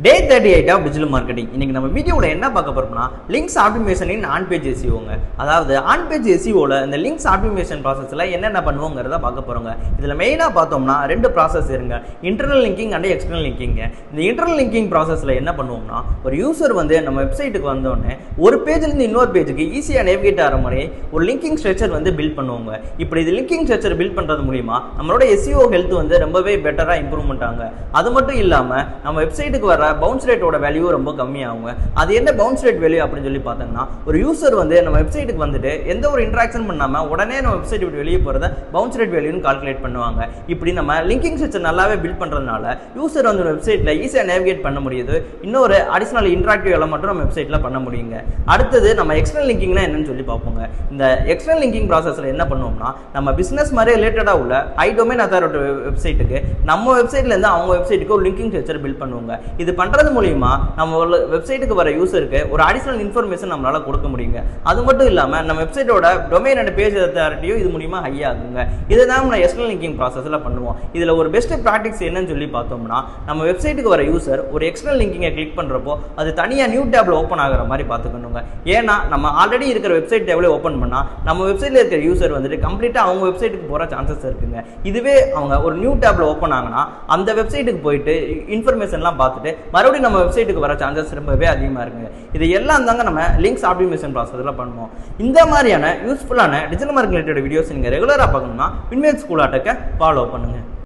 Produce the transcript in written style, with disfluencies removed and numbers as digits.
Day 38 of digital marketing. இன்னைக்கு நம்ம வீடியோல என்ன பார்க்க போறோம்னா links optimisation in on page எஸ்இஓங்க. அதாவது ஆன் பேஜ் எஸ்இஓல இந்த லிங்க்ஸ் ஆப்டிமேஷன் processல என்னென்ன பண்ணுவோங்கறத பார்க்க போறோங்க. இதுல மெயினா பார்த்தோம்னா ரெண்டு process இருங்க. Internal linking and external linking. இந்த இன்டர்னல் லிங்கிங் processல என்ன பண்ணுவோம்னா ஒரு யூசர் வந்து நம்ம வெப்சைட்டுக்கு வந்த உடனே ஒரு பேஜ்ல இருந்து இன்னொரு பேஜுக்கு ஈஸியா நேவிகேட் ஆற மாதிரி ஒரு லிங்கிங் ஸ்ட்ரக்சர் வந்து பில்ட் பண்ணுவாங்க. இப்படி இது லிங்கிங் ஸ்ட்ரக்சர் பில்ட் பண்றது மூலமா நம்மளோட எஸ்இஓ ஹெல்த் வந்து ரொம்பவே பெட்டரா இம்ப்ரூவ்மென்ட் ஆகுங்க. அது மட்டும் இல்லாம நம்ம வெப்சைட்டுக்கு வர பவுன்ஸ் ரேட்டோட வேல்யூ ரொம்ப கம்மியாகுங்க. அது என்ன பவுன்ஸ் ரேட் வேல்யூ அப்படின்னு சொல்லி பார்த்தோம்னா ஒரு யூசர் வந்து நம்ம வெப்சைட்டுக்கு வந்துட்டு எந்த ஒரு இன்டராக்ஷன் பண்ணாம உடனே நம்ம வெப்சைட் விட்டு வெளியே போறத பவுன்ஸ் ரேட் வேல்யூன்னு கால்குலேட் பண்ணுவாங்க. இப்படி நம்ம லிங்கிங் ஸ்ட்ரக்சர் நல்லாவே பில்ட் பண்றதுனால யூசர் வந்து வெப்சைட்ல ஈஸியா நேவிகேட் பண்ண முடியுது. இன்னொரு அடிஷனல் இன்டராக்டிவ் எல்லாம் மட்டும் நம்ம வெப்சைட்ல பண்ண முடியுங்க. அடுத்தது நம்ம எக்ஸ்டர்னல் லிங்கிங்னா என்னன்னு சொல்லி பார்ப்போங்க. இந்த எக்ஸ்டர்னல் லிங்கிங் ப்ராசஸ்ல என்ன பண்ணுவோம்னா நம்ம பிசினஸ் மாதிரி ரிலேட்டடா உள்ள ஹை டொமைன் அத்தாரிட்டி வெப்சைட்டுக்கு நம்ம வெப்சைட்ல இருந்து அவங்க வெப்சைட்டுக்கு ஒரு லிங்கிங் ஸ்ட்ரக்சர் பில்ட் பண்ணுவாங்க. இது பண்றது மூலமா நம்ம வெப்சைட்டுக்கு வர யூசருக்கு ஒரு அடிஷனல் இன்ஃபர்மேஷன் நம்மளால கொடுக்க முடியுங்க. அது மட்டும் இல்லாம நம்ம வெப்சைட்டோட டொமைன் அண்ட் பேஜ் அத்தாரிட்டியும் இது மூலமா ஹை ஆகுங்க. இதுதான் நம்ம எக்ஸ்டர்னல் லிங்கிங் ப்ராசஸ்ல பண்ணுவோம். இதுல ஒரு பெஸ்ட் பிராக்டிஸ் என்னன்னு சொல்லி பார்த்தோம்னா நம்ம வெப்சைட்டுக்கு வர யூசர் ஒரு எக்ஸ்டர்னல் லிங்கிங்கை கிளிக் பண்றப்போ அது தனியா நியூ டேப்ல ஓப்பன் ஆகிற மாதிரி பார்த்துக்கணுங்க. ஏன்னா நம்ம ஆல்ரெடி இருக்கிற வெப்சைட் டேப்ல ஓப்பன் பண்ணா நம்ம வெப்சைட்ல இருக்கிற யூசர் வந்துட்டு கம்ப்ளீட்டா அவங்க வெப்சைட்டுக்கு போற சான்சஸ் இருக்குங்க. இதுவே அவங்க ஒரு நியூ டேப்ல ஓப்பன் ஆகுனா அந்த வெப்சைட்டுக்கு போயிட்டு இன்ஃபர்மேஷன்லாம் பார்த்துட்டு மறுபடியும் நம்ம வெப்சைட்டுக்கு வர சான்சஸ் ரொம்பவே அதிகமாக இருக்குங்க. இது எல்லாம் தாங்க நம்ம லிங்க்ஸ் ஆப்டிமேஷன் ப்ராசஸ்ல பண்ணுவோம். இந்த மாதிரியான யூஸ்ஃபுல்லான டிஜிட்டல் மார்க்கெட்டிங் ரிலேட்டட் வீடியோஸ் நீங்க ரெகுலரா பார்க்கணும்னா வின்மேட் ஸ்கூல் ஆட்டக்க ஃபாலோ பண்ணுங்க.